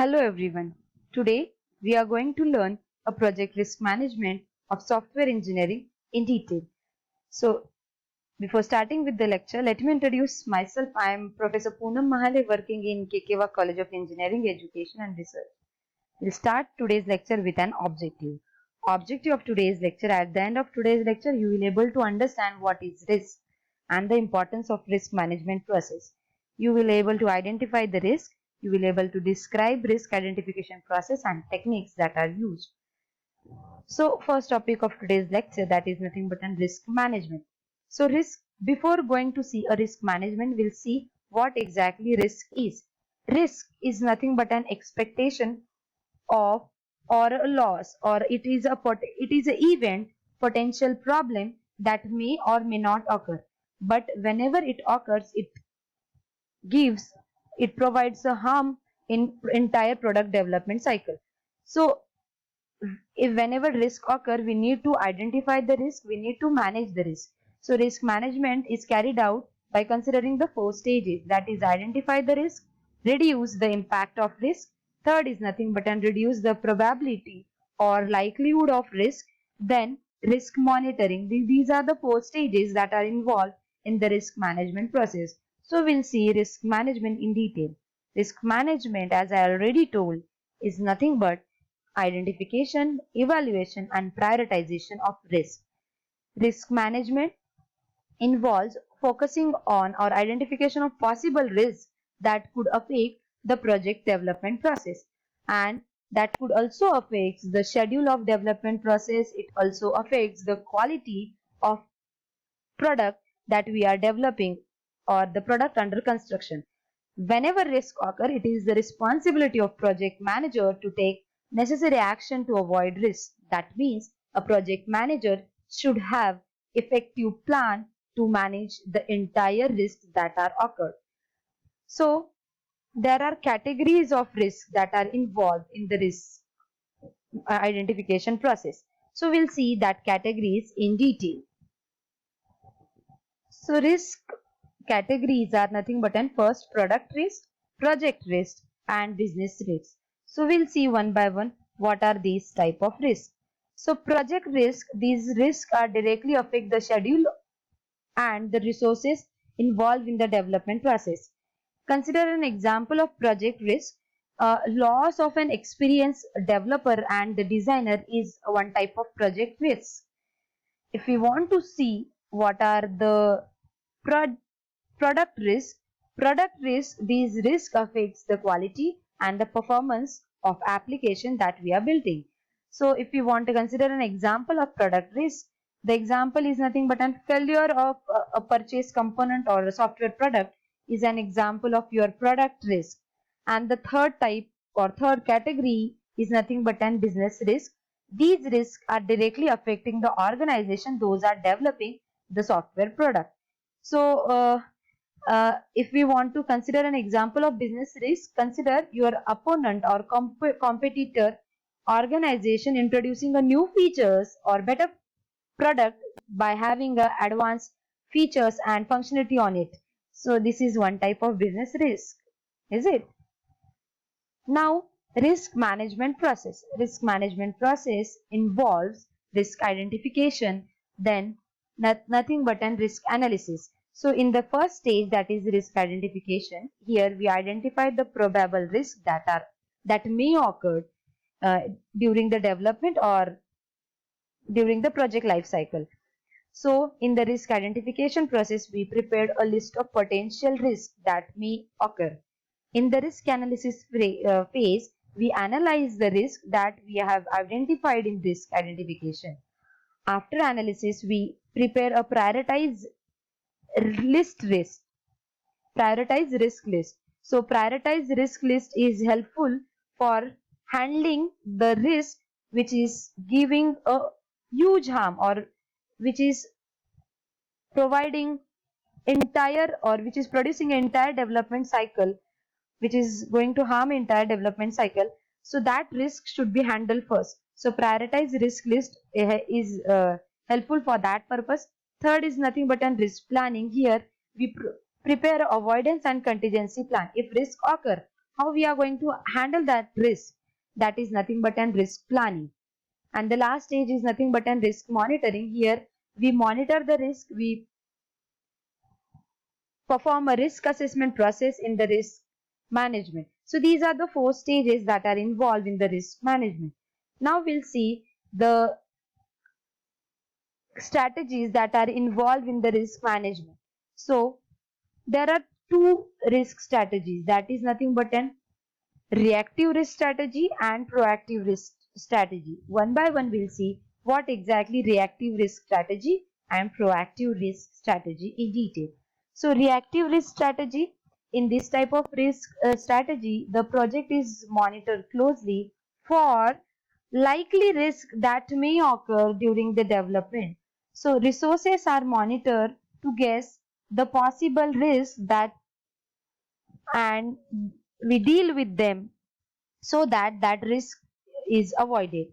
Hello everyone. Today we are going to learn a project risk management of software engineering in detail. So before starting with the lecture, let me introduce myself. I am Professor Poonam Mahale working in Kekewa College of Engineering, Education and Research. We'll start today's lecture with an objective. Objective of today's lecture: at the end of today's lecture, you will be able to understand what is risk and the importance of risk management process. You will be able to identify the risk. You will be able to describe risk identification process and techniques that are used. So first topic of today's lecture, that is nothing but risk management. So before going to see a risk management, we'll see what exactly risk is. Risk is nothing but an expectation of or a loss, or it is an event, potential problem that may or may not occur, but whenever it occurs, gives it provides a harm in entire product development cycle. So if whenever risk occur, we need to identify the risk, we need to manage the risk. So risk management is carried out by considering the four stages, that is identify the risk, reduce the impact of risk, third is nothing but reduce the probability or likelihood of risk, then risk monitoring. These are the four stages that are involved in the risk management process. So we'll see risk management in detail. Risk management, as I already told, is nothing but identification, evaluation, and prioritization of risk. Risk management involves focusing on or identification of possible risks that could affect the project development process, and that could also affect the schedule of development process. It also affects the quality of product that we are developing or the product under construction. Whenever risk occur, it is the responsibility of project manager to take necessary action to avoid risk. That means a project manager should have effective plan to manage the entire risks that are occurred. So there are categories of risks that are involved in the risk identification process. So we'll see that categories in detail. So risk categories are nothing but first product risk, project risk, and business risk. So we'll see one by one what are these type of risks. So project risk, these risks are directly affect the schedule and the resources involved in the development process. Consider an example of project risk. Loss of an experienced developer and the designer is one type of project risk. If we want to see what are the product risk, these risk affects the quality and the performance of application that we are building. So if you want to consider an example of product risk, the example is nothing but a failure of a purchase component or a software product is an example of your product risk. And the third type or third category is nothing but an business risk. These risks are directly affecting the organization, those are developing the software product. So if we want to consider an example of business risk, consider your opponent or competitor organization introducing a new features or better product by having advanced features and functionality on it. So this is one type of business risk, is it? Now, risk management process. Risk management process involves risk identification, then nothing but an risk analysis. So in the first stage, that is risk identification, here we identify the probable risks that may occur during the development or during the project life cycle. So in the risk identification process, we prepared a list of potential risks that may occur. In the risk analysis phase, we analyze the risk that we have identified in risk identification. After analysis, we prepare a prioritize risk list. Prioritize risk list. So prioritize risk list is helpful for handling the risk which is giving a huge harm or which is providing entire or which is producing entire development cycle, which is going to harm entire development cycle. So that risk should be handled first. So prioritize risk list is helpful for that purpose. Third is nothing but an risk planning. Here we prepare avoidance and contingency plan. If risk occur, how we are going to handle that risk. That is nothing but an risk planning. And the last stage is nothing but an risk monitoring. Here we monitor the risk, we perform a risk assessment process in the risk management. So these are the 4 stages that are involved in the risk management. Now we'll see the strategies that are involved in the risk management. So there are 2 risk strategies, that is nothing but an reactive risk strategy and proactive risk strategy. One by one we'll see what exactly reactive risk strategy and proactive risk strategy in detail. So reactive risk strategy, in this type of risk strategy, the project is monitored closely for likely risk that may occur during the development. So resources are monitored to guess the possible risks that, and we deal with them so that that risk is avoided.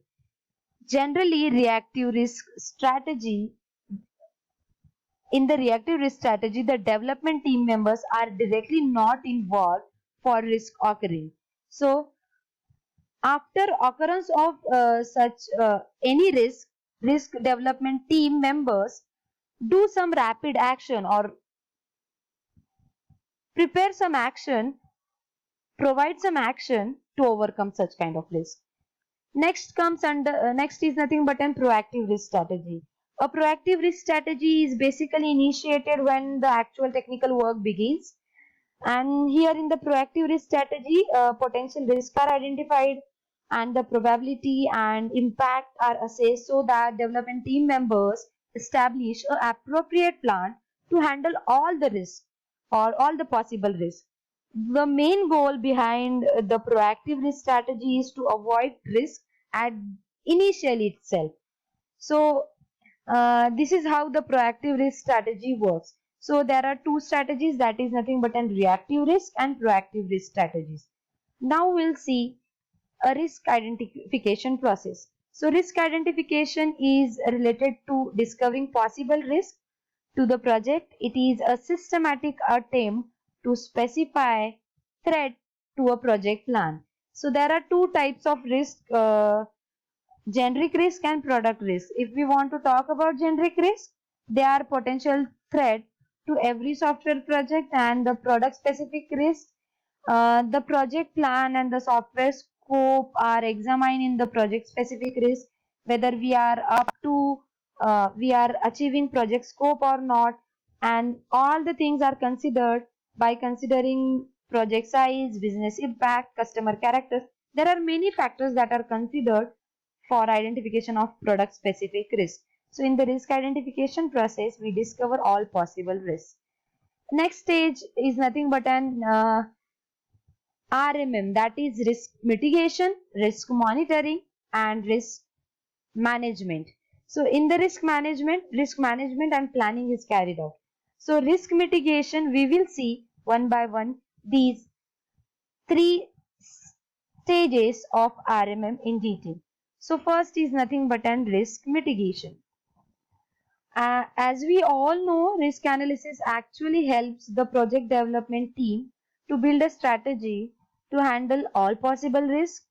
Generally, reactive risk strategy, in the reactive risk strategy, the development team members are directly not involved for risk occurring. So after occurrence of such any risk development team members do some rapid action or prepare some action, provide some action to overcome such kind of risk. Next is nothing but an proactive risk strategy. A proactive risk strategy is basically initiated when the actual technical work begins. And here in the proactive risk strategy, potential risks are identified and the probability and impact are assessed so that development team members establish an appropriate plan to handle all the risks or all the possible risks. The main goal behind the proactive risk strategy is to avoid risk at initial itself. So this is how the proactive risk strategy works. So there are 2 strategies, that is nothing but an reactive risk and proactive risk strategies. Now we'll see a risk identification process. So risk identification is related to discovering possible risk to the project. It is a systematic attempt to specify threat to a project plan. So there are 2 types of risk, generic risk and product risk. If we want to talk about generic risk, they are potential threat to every software project, and the product specific risk, the project plan and the software scope are examined in the project specific risk, whether we are up to we are achieving project scope or not, and all the things are considered by considering project size, business impact, customer characters. There are many factors that are considered for identification of product specific risk. So in the risk identification process, we discover all possible risks. Next stage is nothing but an RMM, that is risk mitigation, risk monitoring and risk management. So in the risk management and planning is carried out. So risk mitigation, we will see one by one these 3 stages of RMM in detail. So first is nothing but an risk mitigation. As we all know, risk analysis actually helps the project development team to build a strategy to handle all possible risks.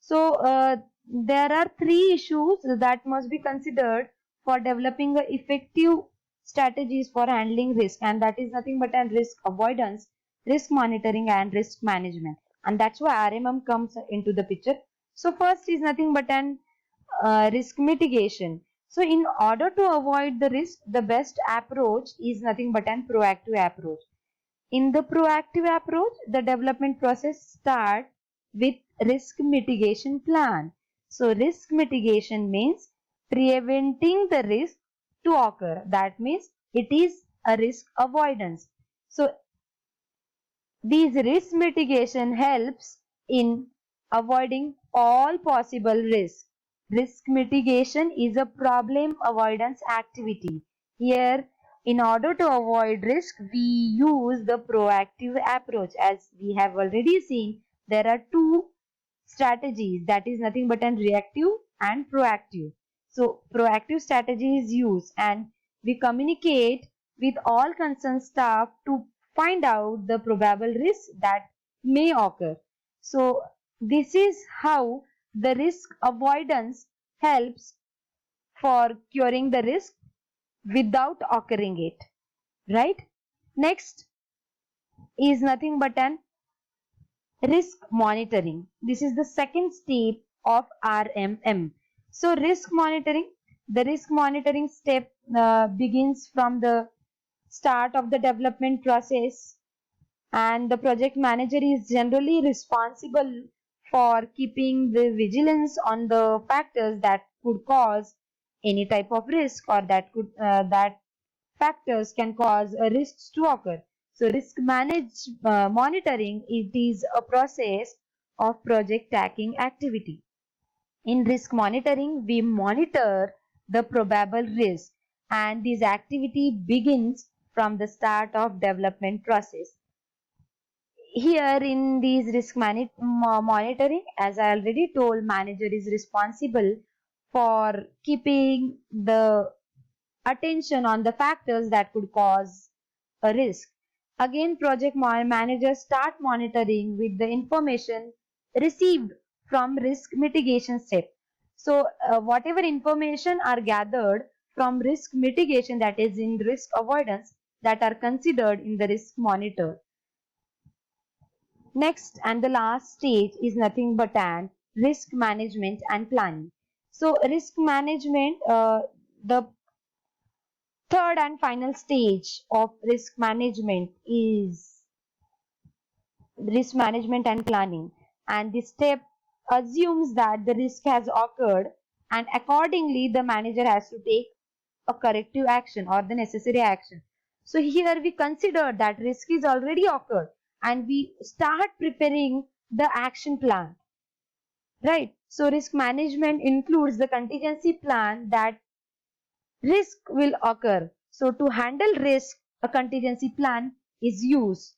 So there are 3 issues that must be considered for developing effective strategies for handling risk, and that is nothing but an risk avoidance, risk monitoring and risk management, and that's why RMM comes into the picture. So first is nothing but an risk mitigation. So in order to avoid the risk, the best approach is nothing but an proactive approach. In the proactive approach, the development process starts with risk mitigation plan. So risk mitigation means preventing the risk to occur. That means it is a risk avoidance. So these risk mitigation helps in avoiding all possible risks. Risk mitigation is a problem avoidance activity. Here, in order to avoid risk, we use the proactive approach. As we have already seen, there are 2 strategies, that is nothing but an reactive and proactive. So proactive strategy is used and we communicate with all concerned staff to find out the probable risks that may occur. So this is how the risk avoidance helps for curing the risk without occurring it, right? Next is nothing but an risk monitoring. This is the second step of RMM. So the risk monitoring step begins from the start of the development process, and the project manager is generally responsible for keeping the vigilance on the factors that could cause any type of risk, or that factors can cause risks to occur. So monitoring, it is a process of project tracking activity. In risk monitoring, we monitor the probable risk, and this activity begins from the start of development process. Here in these monitoring, as I already told, manager is responsible for keeping the attention on the factors that could cause a risk. Again, project managers start monitoring with the information received from risk mitigation step. So whatever information are gathered from risk mitigation, that is in risk avoidance, that are considered in the risk monitor. Next and the last stage is nothing but an risk management and planning. So risk management, the third and final stage of risk management is risk management and planning. And this step assumes that the risk has occurred, and accordingly the manager has to take a corrective action or the necessary action. So here we consider that risk is already occurred, and we start preparing the action plan, right? So risk management includes the contingency plan that risk will occur. So to handle risk, a contingency plan is used.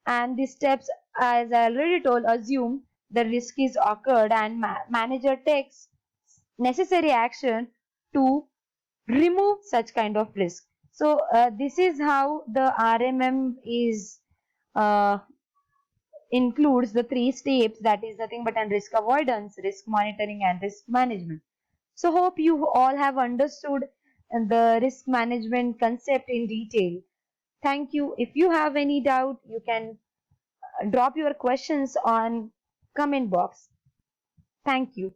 And the steps, as I already told, assume the risk is occurred, and manager takes necessary action to remove such kind of risk. So this is how the RMM is uh, includes the three steps, that is nothing but risk avoidance, risk monitoring, and risk management. So hope you all have understood the risk management concept in detail. Thank you. If you have any doubt, you can drop your questions on comment box. Thank you.